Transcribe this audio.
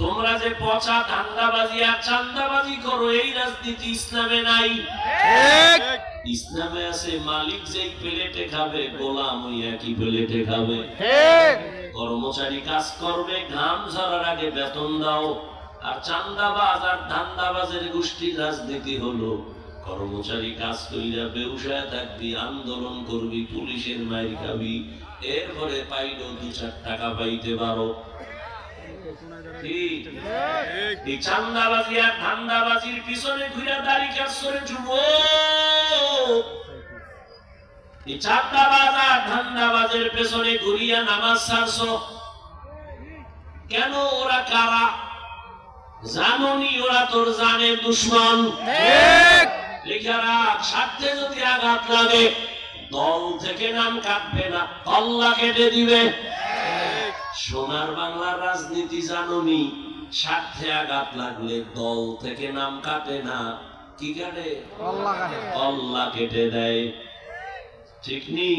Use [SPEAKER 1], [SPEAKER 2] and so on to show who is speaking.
[SPEAKER 1] তোমরা যে পচা ধান্দাবাজি আর চান্দাবাজি করো, এই রাজনীতি ইসলামে নাই। ইসলামে আছে মালিক যেই প্লেটে খাবে, গোলাম ওই একই প্লেটে খাবে। কর্মচারী কাজ করবে, ঘাম ঝরার আগে বেতন দাও। আর চান্দাবাজ আর ধান্দাবাজের গোষ্ঠীর রাজনীতি হলো কর্মচারী কাজ কইরা বেউসায় থাকবি, আন্দোলন করবি, পুলিশের মাইর খাবি, এরপরে পাইলো 2-4 টাকা পাইতে পারো। এই চান্দাবাজি আর ধান্দাবাজির পিছনে ঘুরে দাড়ি কাছরে যুবক, এই চান্দাবাজ আর ধান্দাবাজের পেছনে ঘুরিয়া নামাজ ছাড়ছো কেন? ওরা কারা জানোনি? ওরা তোর জানের দুশ্মন। লিখে রাখ, স্বার্থে যদি আঘাত লাগে দল থেকে নাম কাটবে না, কল্লা কেটে দিবে। সোনার বাংলার রাজনীতি জানোনি? স্বার্থে আঘাত লাগলে দল থেকে নাম কাটে না, কি কাটে? কল্লা কেটে দেয়। ঠিক নি?